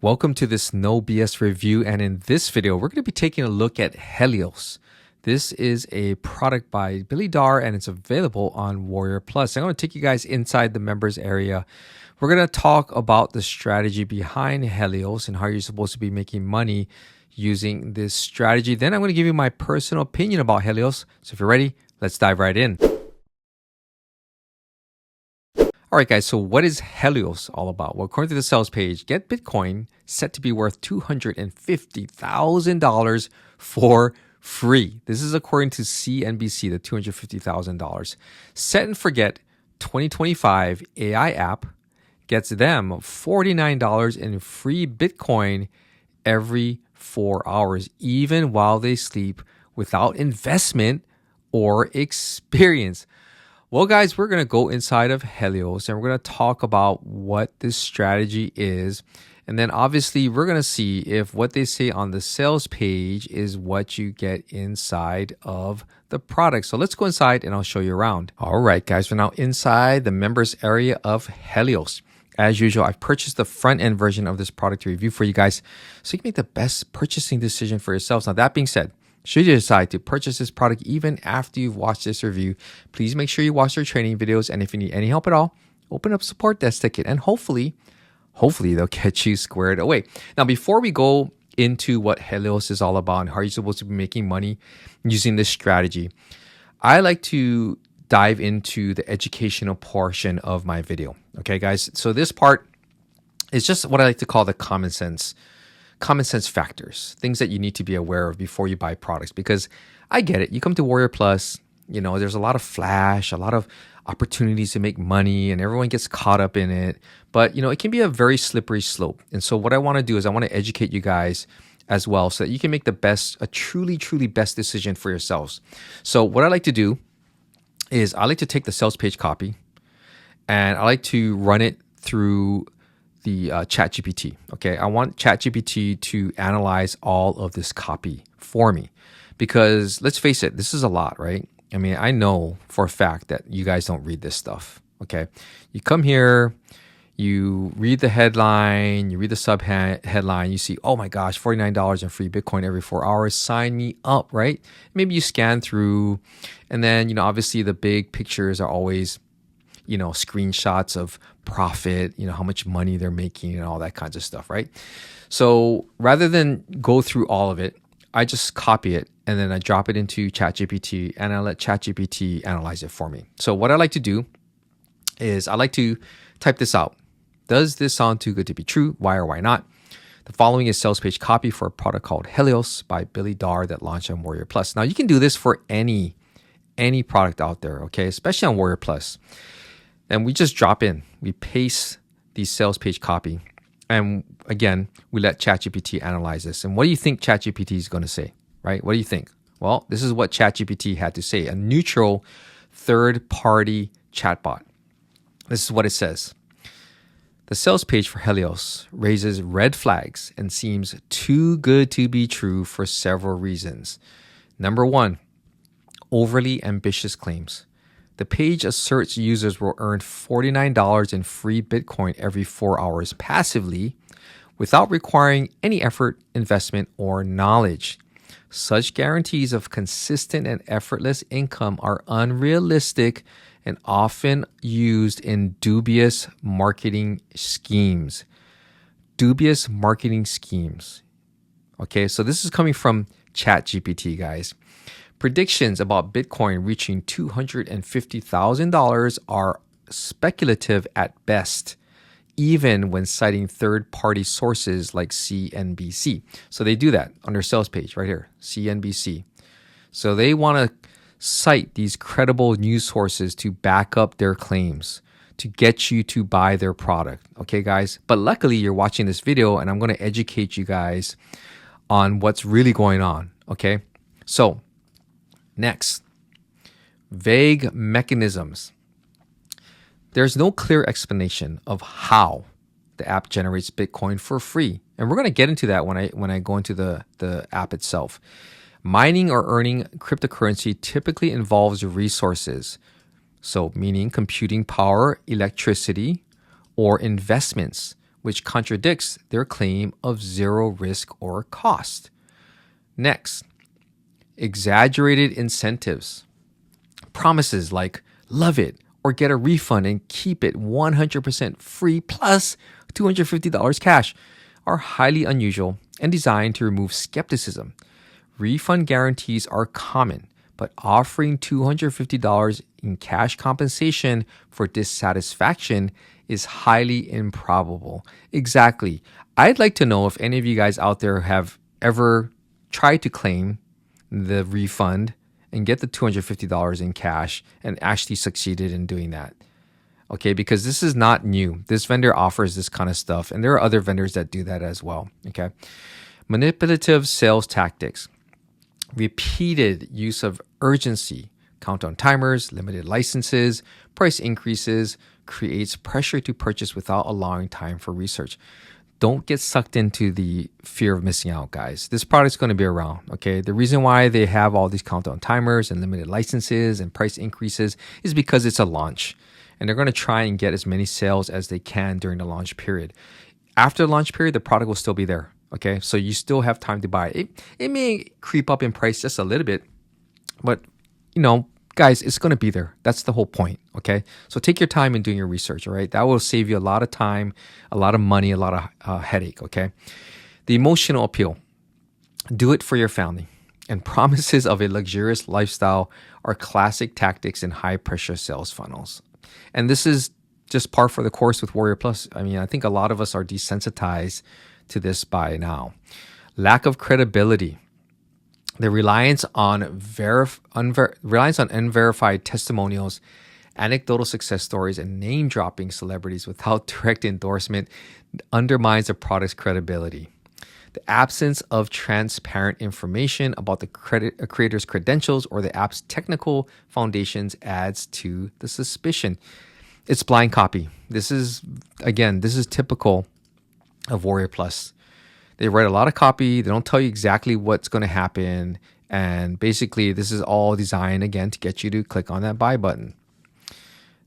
Welcome to this No BS review, and in this video, we're going to be taking a look at Helios. This is a product by Billy Darr, and it's available on WarriorPlus. I'm going to take you guys inside the members area. We're going to talk about the strategy behind Helios and how you're supposed to be making money using this strategy. Then I'm going to give you my personal opinion about Helios. So if you're ready, let's dive right in. All right, guys, so what is Helios all about? Well, according to the sales page, get Bitcoin set to be worth $250,000 for free. This is according to CNBC, the $250,000. Set and forget 2025 AI app gets them $49 in free Bitcoin every 4 hours, even while they sleep, without investment or experience. Well, guys, we're going to go inside of Helios and we're going to talk about what this strategy is. And then obviously we're going to see if what they say on the sales page is what you get inside of the product. So let's go inside and I'll show you around. All right, guys, we're now inside the members area of Helios. As usual, I've purchased the front end version of this product to review for you guys so you can make the best purchasing decision for yourselves. Now, that being said, should you decide to purchase this product even after you've watched this review, please make sure you watch their training videos. And if you need any help at all, open up support desk ticket and hopefully they'll get you squared away. Now, before we go into what Helios is all about and how you're supposed to be making money using this strategy, I like to dive into the educational portion of my video. Okay, guys. So this part is just what I like to call the common sense factors, things that you need to be aware of before you buy products. Because I get it. You come to WarriorPlus, there's a lot of flash, a lot of opportunities to make money, and everyone gets caught up in it. But, it can be a very slippery slope. And so what I want to do is I want to educate you guys as well so that you can make a truly best decision for yourselves. So what I like to do is I like to take the sales page copy and I like to run it through the ChatGPT. Okay, I want ChatGPT to analyze all of this copy for me because let's face it, this is a lot, right? I mean, I know for a fact that you guys don't read this stuff. Okay, you come here, you read the headline, you read the sub headline, you see, oh my gosh, $49 in free Bitcoin every 4 hours. Sign me up, right? Maybe you scan through, and then obviously the big pictures are always screenshots of profit, how much money they're making and all that kinds of stuff, right? So rather than go through all of it, I just copy it and then I drop it into ChatGPT and I let ChatGPT analyze it for me. So what I like to do is I like to type this out. Does this sound too good to be true? Why or why not? The following is sales page copy for a product called Helios by Billy Darr that launched on WarriorPlus. Now you can do this for any product out there, okay? Especially on WarriorPlus. And we just drop in, we paste the sales page copy. And again, we let ChatGPT analyze this. And what do you think ChatGPT is going to say, right? What do you think? Well, this is what ChatGPT had to say, a neutral third-party chatbot. This is what it says. The sales page for Helios raises red flags and seems too good to be true for several reasons. Number one, overly ambitious claims. The page asserts users will earn $49 in free Bitcoin every 4 hours passively without requiring any effort, investment, or knowledge. Such guarantees of consistent and effortless income are unrealistic and often used in dubious marketing schemes. Dubious marketing schemes. Okay, so this is coming from ChatGPT, guys. Predictions about Bitcoin reaching $250,000 are speculative at best, even when citing third-party sources like CNBC. So they do that on their sales page right here, CNBC. So they want to cite these credible news sources to back up their claims, to get you to buy their product. Okay, guys? But luckily, you're watching this video, and I'm going to educate you guys on what's really going on. Okay? So, next, vague mechanisms. There's no clear explanation of how the app generates Bitcoin for free. And we're going to get into that when I go into the app itself. Mining or earning cryptocurrency typically involves resources. So meaning computing power, electricity, or investments, which contradicts their claim of zero risk or cost. Next, exaggerated incentives. Promises like love it or get a refund and keep it 100% free plus $250 cash are highly unusual and designed to remove skepticism. Refund guarantees are common, but offering $250 in cash compensation for dissatisfaction is highly improbable. Exactly. I'd like to know if any of you guys out there have ever tried to claim the refund and get the $250 in cash and actually succeeded in doing that. Okay, because this is not new. This vendor offers this kind of stuff, and there are other vendors that do that as well. Okay. Manipulative sales tactics. Repeated use of urgency, countdown timers, limited licenses, price increases creates pressure to purchase without allowing time for research. Don't get sucked into the fear of missing out, guys. This product's going to be around, okay? The reason why they have all these countdown timers and limited licenses and price increases is because it's a launch. And they're going to try and get as many sales as they can during the launch period. After the launch period, the product will still be there, okay? So you still have time to buy it. It may creep up in price just a little bit, but, guys, it's going to be there. That's the whole point, okay? So take your time in doing your research, all right? That will save you a lot of time, a lot of money, a lot of headache, okay? The emotional appeal. Do it for your family. And promises of a luxurious lifestyle are classic tactics in high-pressure sales funnels. And this is just par for the course with WarriorPlus. I mean, I think a lot of us are desensitized to this by now. Lack of credibility. The reliance on unverified testimonials, anecdotal success stories, and name-dropping celebrities without direct endorsement undermines the product's credibility. The absence of transparent information about the creator's credentials or the app's technical foundations adds to the suspicion. It's blind copy. This is typical of WarriorPlus. They write a lot of copy. They don't tell you exactly what's going to happen. And basically, this is all designed, again, to get you to click on that buy button.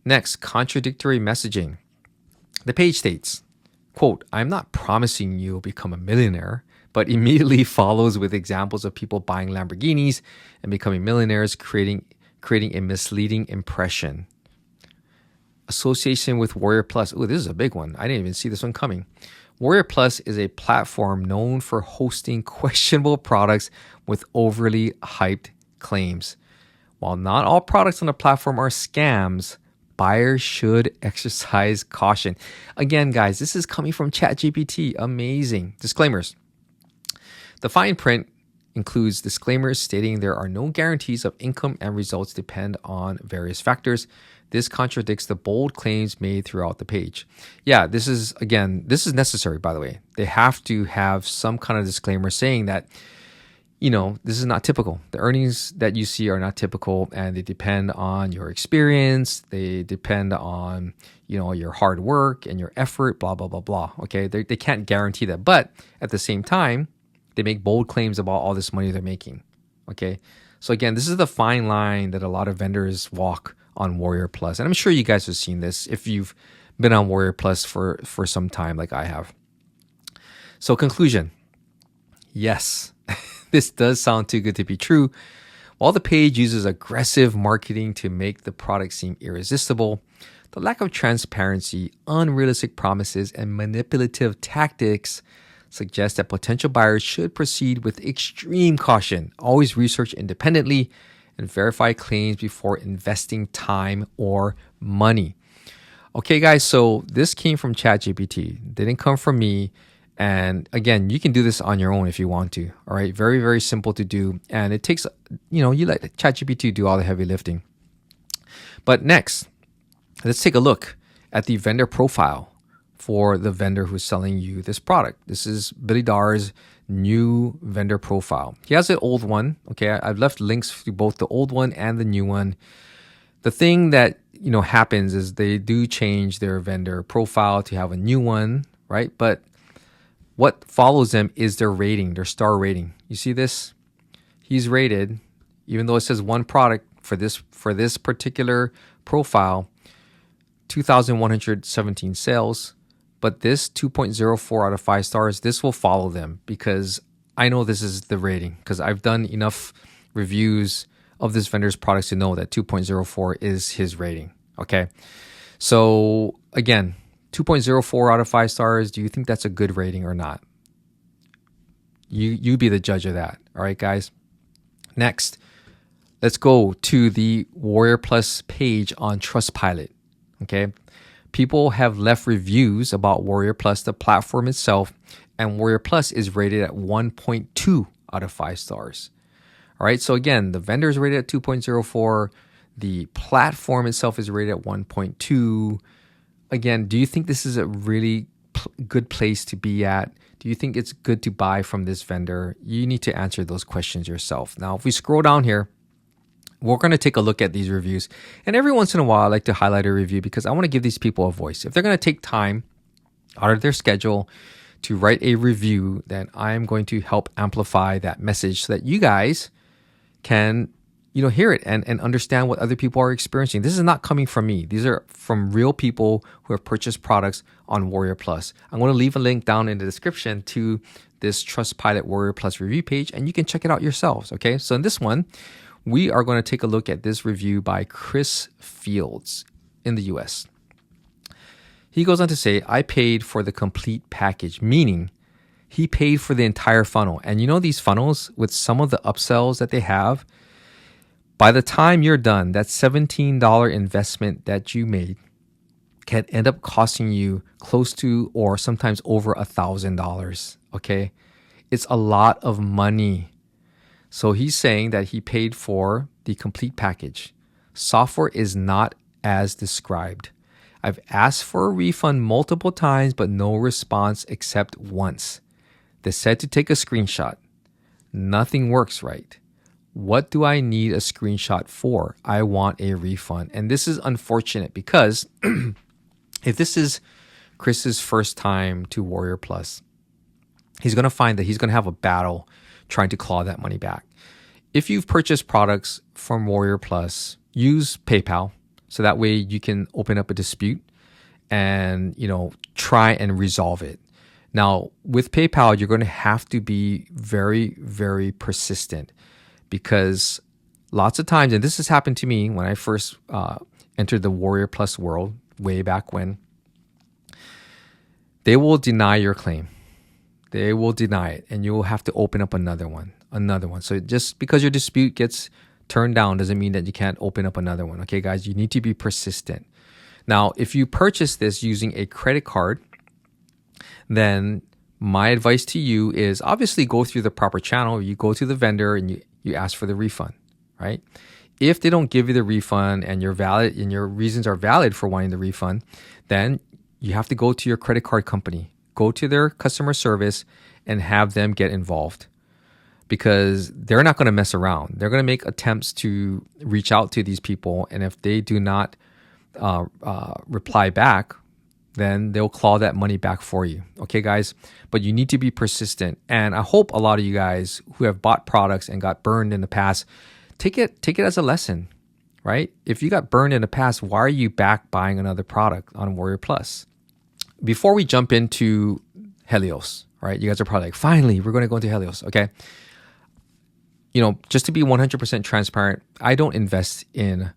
Next, contradictory messaging. The page states, quote, "I'm not promising you'll become a millionaire," but immediately follows with examples of people buying Lamborghinis and becoming millionaires, creating a misleading impression. Association with WarriorPlus. Oh, this is a big one. I didn't even see this one coming. WarriorPlus is a platform known for hosting questionable products with overly hyped claims. While not all products on the platform are scams, buyers should exercise caution. Again, guys, this is coming from ChatGPT. Amazing. Disclaimers. The fine print includes disclaimers stating there are no guarantees of income and results depend on various factors. This contradicts the bold claims made throughout the page. Yeah, this is necessary, by the way. They have to have some kind of disclaimer saying that, this is not typical. The earnings that you see are not typical, and they depend on your experience. They depend on, your hard work and your effort, blah, blah, blah, blah. Okay, they can't guarantee that. But at the same time, they make bold claims about all this money they're making. Okay, so again, this is the fine line that a lot of vendors walk on WarriorPlus. And I'm sure you guys have seen this if you've been on WarriorPlus for some time like I have. So conclusion. Yes, this does sound too good to be true. While the page uses aggressive marketing to make the product seem irresistible, the lack of transparency, unrealistic promises, and manipulative tactics suggest that potential buyers should proceed with extreme caution. Always research independently and verify claims before investing time or money. Okay, guys, so this came from ChatGPT. Didn't come from me. And again, you can do this on your own if you want to. All right, very, very simple to do. And it takes, you let ChatGPT do all the heavy lifting. But next, let's take a look at the vendor profile for the vendor who's selling you this product. This is Billy Darr's new vendor profile. He has an old one. Okay, I've left links to both the old one and the new one. The thing that happens is they do change their vendor profile to have a new one, right? But what follows them is their rating, their star rating. You see this? He's rated, even though it says one product for this particular profile, 2,117 sales, But this 2.04 out of 5 stars, this will follow them because I know this is the rating because I've done enough reviews of this vendor's products to know that 2.04 is his rating. Okay. So again, 2.04 out of 5 stars. Do you think that's a good rating or not? You be the judge of that. All right, guys. Next, let's go to the WarriorPlus page on Trustpilot. Okay. People have left reviews about WarriorPlus, the platform itself, and WarriorPlus is rated at 1.2 out of 5 stars. All right. So again, the vendor is rated at 2.04. The platform itself is rated at 1.2. Again, do you think this is a really good place to be at? Do you think it's good to buy from this vendor? You need to answer those questions yourself. Now, if we scroll down here, we're going to take a look at these reviews. And every once in a while, I like to highlight a review because I want to give these people a voice. If they're going to take time out of their schedule to write a review, then I'm going to help amplify that message so that you guys can hear it and understand what other people are experiencing. This is not coming from me. These are from real people who have purchased products on WarriorPlus. I'm going to leave a link down in the description to this Trustpilot WarriorPlus review page, and you can check it out yourselves. Okay, so in this one, we are going to take a look at this review by Chris Fields in the US. He goes on to say, I paid for the complete package, meaning he paid for the entire funnel. And these funnels with some of the upsells that they have, by the time you're done, that $17 investment that you made can end up costing you close to or sometimes over $1,000. Okay. It's a lot of money. So he's saying that he paid for the complete package. Software is not as described. I've asked for a refund multiple times, but no response except once. They said to take a screenshot. Nothing works right. What do I need a screenshot for? I want a refund. And this is unfortunate because if this is Chris's first time to WarriorPlus, he's going to find that he's going to have a battle trying to claw that money back. If you've purchased products from WarriorPlus, use PayPal so that way you can open up a dispute and try and resolve it. Now, with PayPal, you're going to have to be very, very persistent because lots of times, and this has happened to me when I first entered the WarriorPlus world way back when, they will deny your claim. They will deny it, and you will have to open up another one. So just because your dispute gets turned down doesn't mean that you can't open up another one. Okay, guys, you need to be persistent. Now, if you purchase this using a credit card, then my advice to you is obviously go through the proper channel. You go to the vendor and you ask for the refund, right? If they don't give you the refund and you're valid and your reasons are valid for wanting the refund, then you have to go to your credit card company, go to their customer service and have them get involved because they're not going to mess around. They're going to make attempts to reach out to these people. And if they do not reply back, then they'll claw that money back for you. Okay, guys? But you need to be persistent. And I hope a lot of you guys who have bought products and got burned in the past, take it as a lesson, right? If you got burned in the past, why are you back buying another product on WarriorPlus? Before we jump into Helios, right? You guys are probably like, finally, we're going to go into Helios, okay? Just to be 100% transparent, I don't invest in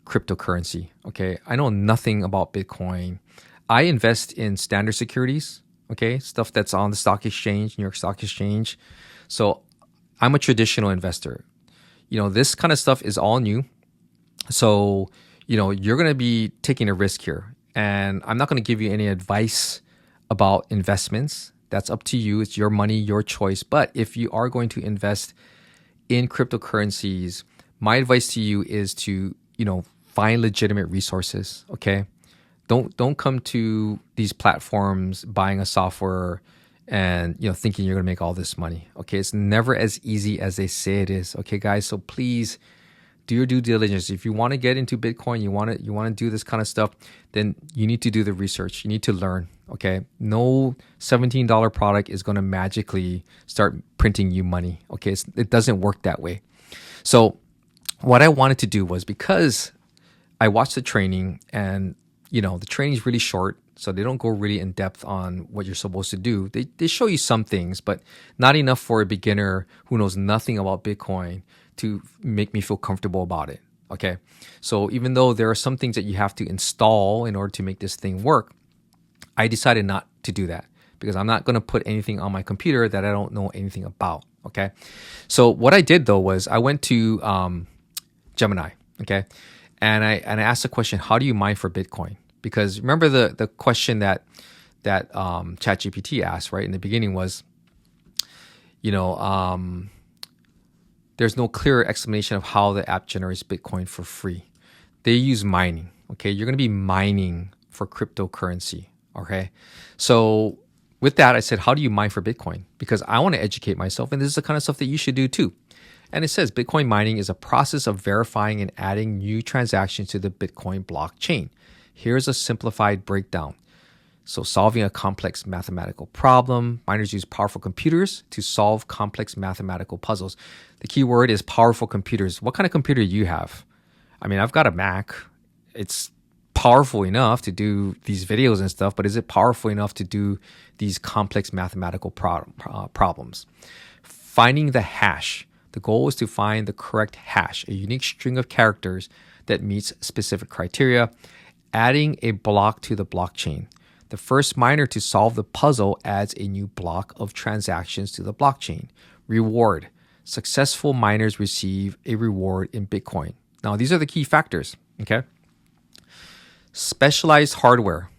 cryptocurrency, okay? I know nothing about Bitcoin. I invest in standard securities, okay? Stuff that's on the stock exchange, New York Stock Exchange. So I'm a traditional investor. This kind of stuff is all new. So, you're going to be taking a risk here. And I'm not going to give you any advice about investments. That's up to you. It's your money, your choice. But if you are going to invest in cryptocurrencies, my advice to you is to, find legitimate resources, okay? Don't come to these platforms buying a software and thinking you're going to make all this money. Okay, it's never as easy as they say it is. Okay, guys, so please do your due diligence. If you want to get into Bitcoin, you want to do this kind of stuff, then you need to do the research. You need to learn. Okay, no $17 product is going to magically start printing you money. Okay, it doesn't work that way. So what I wanted to do was, because I watched the training and the training is really short, so they don't go really in depth on what you're supposed to do. They show you some things, but not enough for a beginner who knows nothing about Bitcoin to make me feel comfortable about it. Okay. So even though there are some things that you have to install in order to make this thing work, I decided not to do that because I'm not going to put anything on my computer that I don't know anything about. Okay. So what I did though was I went to Gemini. Okay. And I asked the question, how do you mine for Bitcoin? Because remember the question that ChatGPT asked, right, in the beginning was, there's no clear explanation of how the app generates Bitcoin for free. They use mining. Okay, you're going to be mining for cryptocurrency. Okay, so with that, I said, how do you mine for Bitcoin? Because I want to educate myself, and this is the kind of stuff that you should do too. And it says Bitcoin mining is a process of verifying and adding new transactions to the Bitcoin blockchain. Here's a simplified breakdown. So solving a complex mathematical problem, miners use powerful computers to solve complex mathematical puzzles. The key word is powerful computers. What kind of computer do you have? I mean, I've got a Mac. It's powerful enough to do these videos and stuff, but is it powerful enough to do these complex mathematical problems? Finding the hash. The goal is to find the correct hash, a unique string of characters that meets specific criteria. Adding a block to the blockchain. The first miner to solve the puzzle adds a new block of transactions to the blockchain. Reward. Successful miners receive a reward in Bitcoin. Now, these are the key factors, okay? Specialized hardware.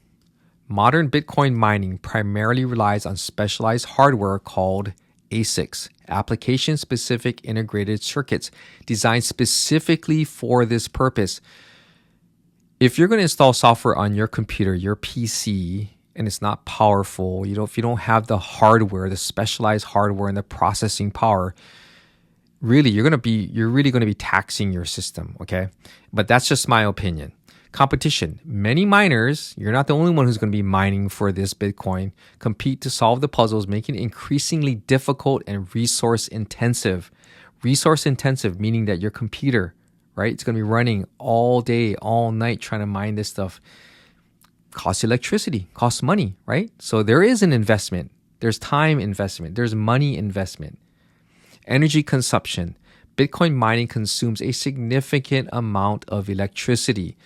Modern Bitcoin mining primarily relies on specialized hardware called ASICs, application-specific integrated circuits, designed specifically for this purpose. If you're going to install software on your computer, your PC, and it's not powerful, if you don't have the hardware, the specialized hardware and the processing power, really, you're really going to be taxing your system, okay? But that's just my opinion. Competition. Many miners, you're not the only one who's going to be mining for this Bitcoin, compete to solve the puzzles, making it increasingly difficult and resource intensive. Resource intensive, meaning that your computer, right? It's going to be running all day, all night trying to mine this stuff. Costs electricity, costs money, right? So there is an investment. There's time investment. There's money investment. Energy consumption. Bitcoin mining consumes a significant amount of electricity.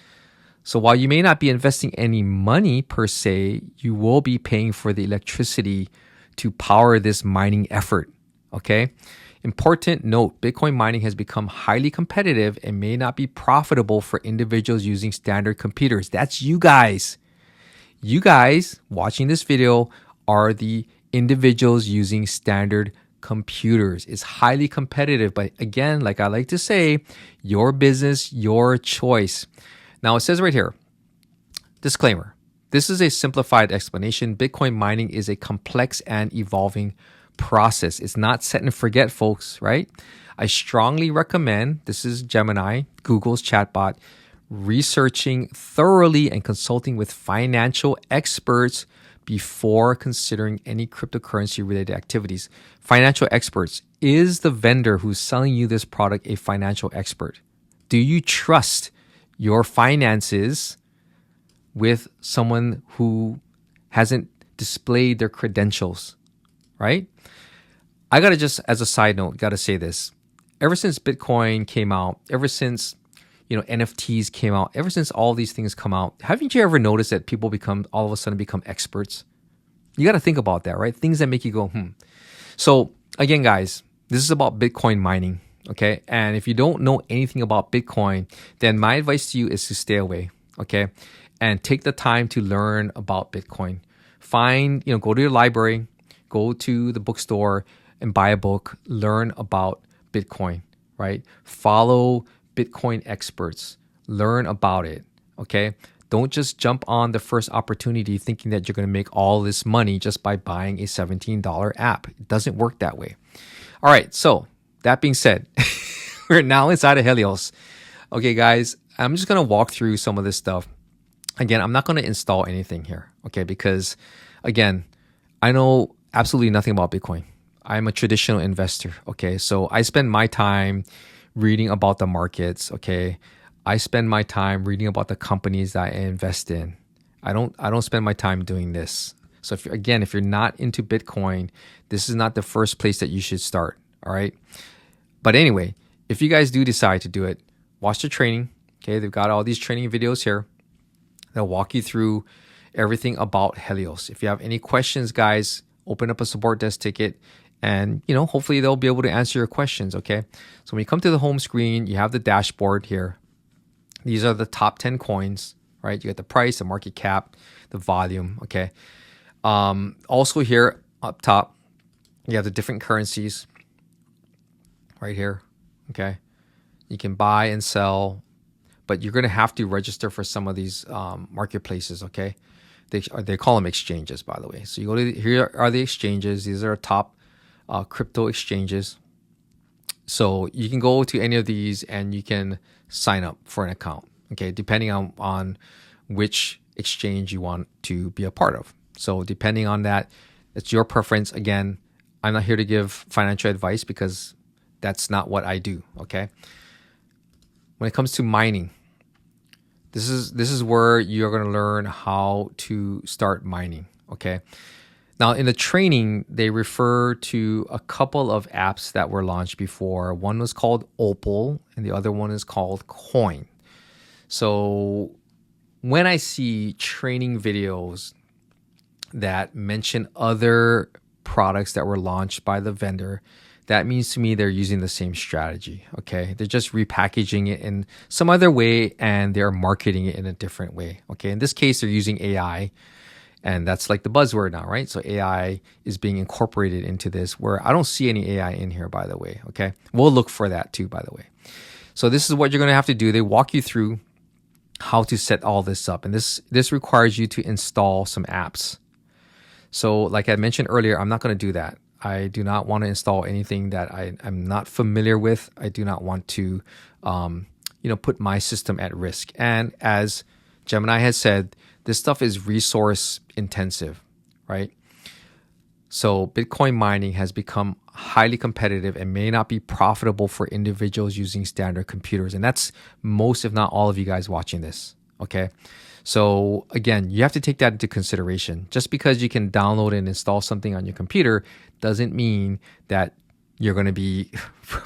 So while you may not be investing any money per se, you will be paying for the electricity to power this mining effort, okay? Important note, Bitcoin mining has become highly competitive and may not be profitable for individuals using standard computers. That's you guys. You guys watching this video are the individuals using standard computers. It's highly competitive, but again, like I like to say, your business, your choice. Now it says right here, disclaimer, this is a simplified explanation. Bitcoin mining is a complex and evolving process. It's not set and forget, folks, right? I strongly recommend, this is Gemini, Google's chatbot, researching thoroughly and consulting with financial experts before considering any cryptocurrency related activities. Financial experts. Is the vendor who's selling you this product a financial expert? Do you trust your finances with someone who hasn't displayed their credentials, right? I gotta just, as a side note, gotta say this. Ever since Bitcoin came out, ever since NFTs came out, ever since all these things come out, haven't you ever noticed that people all of a sudden become experts? You gotta think about that, right? Things that make you go, So again, guys, this is about Bitcoin mining. Okay. And if you don't know anything about Bitcoin, then my advice to you is to stay away. Okay. And take the time to learn about Bitcoin. Go to your library, go to the bookstore and buy a book, learn about Bitcoin, right? Follow Bitcoin experts, learn about it. Okay. Don't just jump on the first opportunity thinking that you're going to make all this money just by buying a $17 app. It doesn't work that way. All right. So, that being said, we're now inside of Helios. Okay, guys, I'm just going to walk through some of this stuff. Again, I'm not going to install anything here, okay? Because, again, I know absolutely nothing about Bitcoin. I'm a traditional investor, okay? So I spend my time reading about the markets, okay? I spend my time reading about the companies that I invest in. I don't spend my time doing this. So if you're not into Bitcoin, this is not the first place that you should start. All right. But anyway, if you guys do decide to do it, watch the training. Okay, they've got all these training videos here. They'll walk you through everything about Helios. If you have any questions, guys, open up a support desk ticket, and hopefully they'll be able to answer your questions. Okay, so when you come to the home screen, you have the dashboard here. These are the top 10 coins, right? You got the price, the market cap, the volume. Okay. Also here up top, you have the different currencies right here. Okay. You can buy and sell, but you're going to have to register for some of these marketplaces. Okay. They call them exchanges, by the way. So you go to, here are the exchanges. These are top crypto exchanges. So you can go to any of these and you can sign up for an account. Okay. Depending on which exchange you want to be a part of. So depending on that, it's your preference. Again, I'm not here to give financial advice because that's not what I do. Okay. When it comes to mining, this is where you're going to learn how to start mining. Okay. Now in the training, they refer to a couple of apps that were launched before. One was called Opal and the other one is called Coin. So when I see training videos that mention other products that were launched by the vendor, that means to me they're using the same strategy. Okay, they're just repackaging it in some other way and they're marketing it in a different way. Okay, in this case, they're using AI, and that's like the buzzword now, right? So AI is being incorporated into this, where I don't see any AI in here, by the way. Okay, we'll look for that too, by the way. So this is what you're going to have to do. They walk you through how to set all this up, and this requires you to install some apps. So like I mentioned earlier, I'm not going to do that. I do not want to install anything that I'm not familiar with. I do not want to, put my system at risk. And as Gemini has said, this stuff is resource intensive, right? So Bitcoin mining has become highly competitive and may not be profitable for individuals using standard computers. And that's most, if not all of you guys watching this, okay? So again, you have to take that into consideration. Just because you can download and install something on your computer doesn't mean that you're going to be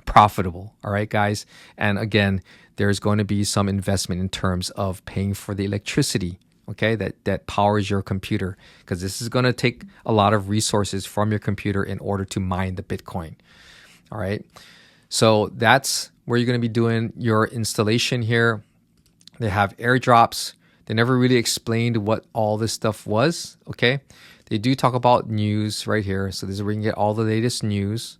profitable. All right, guys. And again, there's going to be some investment in terms of paying for the electricity, okay, that powers your computer, because this is going to take a lot of resources from your computer in order to mine the Bitcoin. All right. So that's where you're going to be doing your installation here. They have airdrops. They never really explained what all this stuff was, okay? They do talk about news right here. So this is where you can get all the latest news.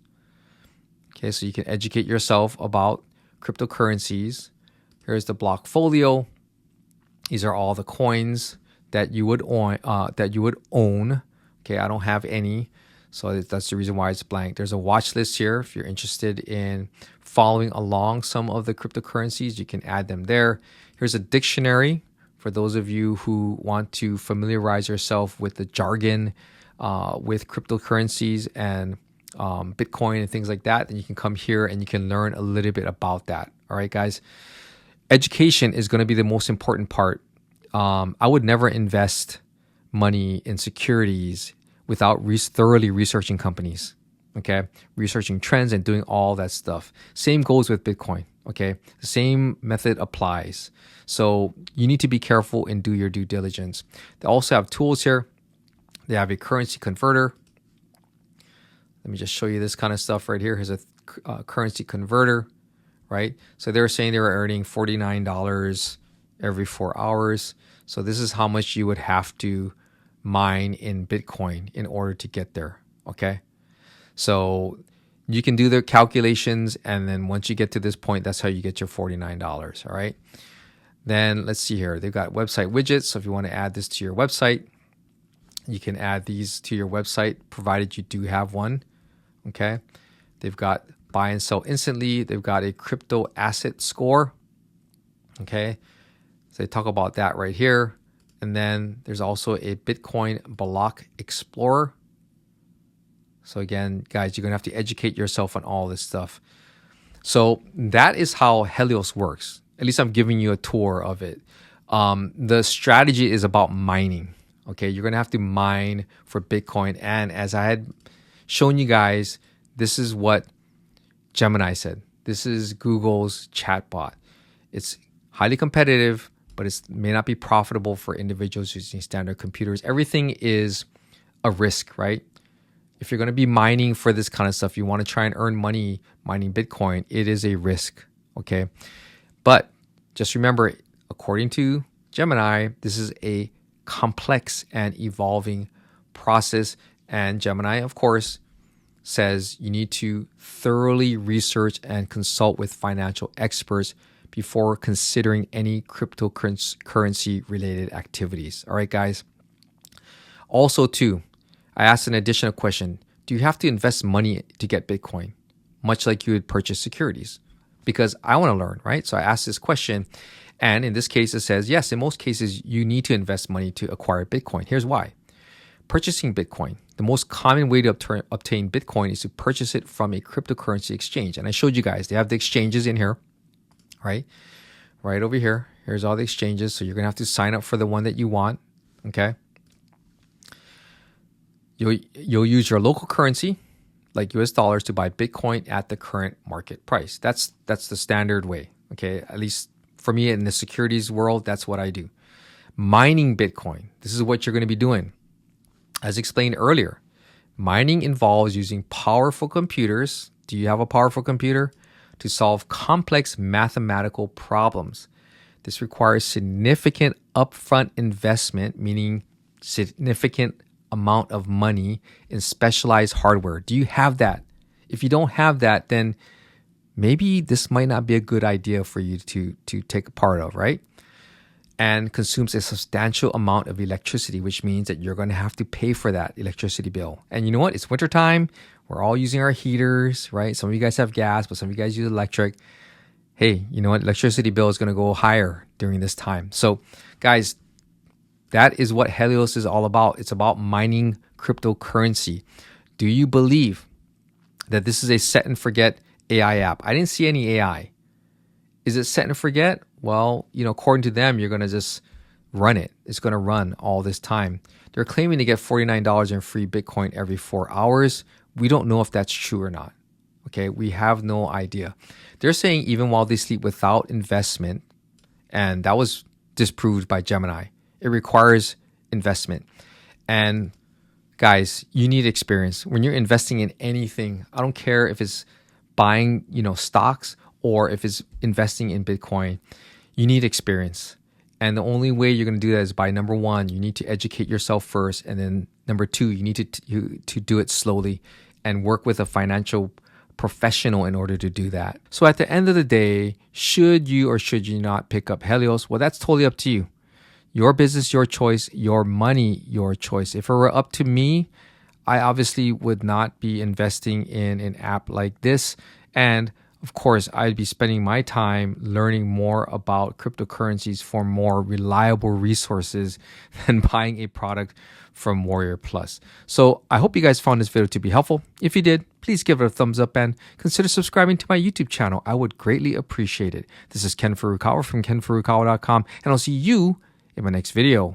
Okay, so you can educate yourself about cryptocurrencies. Here's the Blockfolio. These are all the coins that you would own. Okay, I don't have any, so that's the reason why it's blank. There's a watch list here. If you're interested in following along some of the cryptocurrencies, you can add them there. Here's a dictionary for those of you who want to familiarize yourself with the jargon with cryptocurrencies and Bitcoin and things like that. Then you can come here and you can learn a little bit about that. All right, guys. Education is going to be the most important part. I would never invest money in securities without thoroughly researching companies, okay? Researching trends and doing all that stuff. Same goes with Bitcoin, okay? The same method applies. So you need to be careful and do your due diligence. They also have tools here. They have a currency converter. Let me just show you this kind of stuff right here. Here's a currency converter, right? So they're saying they were earning $49 every 4 hours. So this is how much you would have to mine in Bitcoin in order to get there, okay? So you can do the calculations, and then once you get to this point, that's how you get your $49, all right? Then let's see here. They've got website widgets. So if you want to add this to your website, you can add these to your website, provided you do have one, okay? They've got buy and sell instantly. They've got a crypto asset score, okay? So they talk about that right here. And then there's also a Bitcoin block explorer. So again, guys, you're going to have to educate yourself on all this stuff. So that is how Helios works. At least I'm giving you a tour of it. The strategy is about mining. Okay, you're gonna have to mine for Bitcoin, and as I had shown you guys, this is what Gemini said. This is Google's chatbot. It's highly competitive, but it may not be profitable for individuals using standard computers. Everything is a risk, right? If you're going to be mining for this kind of stuff, you want to try and earn money mining Bitcoin, it is a risk, okay? But just remember, according to Gemini, this is a complex and evolving process. And Gemini, of course, says you need to thoroughly research and consult with financial experts before considering any cryptocurrency related activities. All right, guys. Also, too, I asked an additional question. Do you have to invest money to get Bitcoin, much like you would purchase securities? Because I want to learn, right? So I asked this question. And in this case, it says, yes, in most cases, you need to invest money to acquire Bitcoin. Here's why. Purchasing Bitcoin. The most common way to obtain Bitcoin is to purchase it from a cryptocurrency exchange. And I showed you guys, they have the exchanges in here, right? Right over here. Here's all the exchanges. So you're going to have to sign up for the one that you want, okay? You'll use your local currency, like US dollars, to buy Bitcoin at the current market price. That's the standard way, okay? At least for me in the securities world, that's what I do. Mining Bitcoin. This is what you're going to be doing. As explained earlier, mining involves using powerful computers. Do you have a powerful computer? To solve complex mathematical problems. This requires significant upfront investment, meaning significant amount of money in specialized hardware. Do you have that? If you don't have that, then maybe this might not be a good idea for you to take a part of, right? And consumes a substantial amount of electricity, which means that you're going to have to pay for that electricity bill. And you know what? It's wintertime. We're all using our heaters, right? Some of you guys have gas, but some of you guys use electric. Hey, you know what? Electricity bill is going to go higher during this time. So, guys, that is what Helios is all about. It's about mining cryptocurrency. Do you believe that this is a set and forget AI app? I didn't see any AI. Is it set and forget? Well, according to them, you're going to just run it. It's going to run all this time. They're claiming to get $49 in free Bitcoin every 4 hours. We don't know if that's true or not. Okay, we have no idea. They're saying even while they sleep without investment, and that was disproved by Gemini, it requires investment. And guys, you need experience. When you're investing in anything, I don't care if it's buying, stocks or if it's investing in Bitcoin, you need experience. And the only way you're going to do that is by, number one, you need to educate yourself first. And then number two, you need to do it slowly and work with a financial professional in order to do that. So at the end of the day, should you or should you not pick up Helios? Well, that's totally up to you. Your business, your choice. Your money, your choice. If it were up to me, I obviously would not be investing in an app like this. And of course, I'd be spending my time learning more about cryptocurrencies for more reliable resources than buying a product from WarriorPlus. So I hope you guys found this video to be helpful. If you did, please give it a thumbs up and consider subscribing to my YouTube channel. I would greatly appreciate it. This is Ken Furukawa from kenfurukawa.com, and I'll see you in my next video.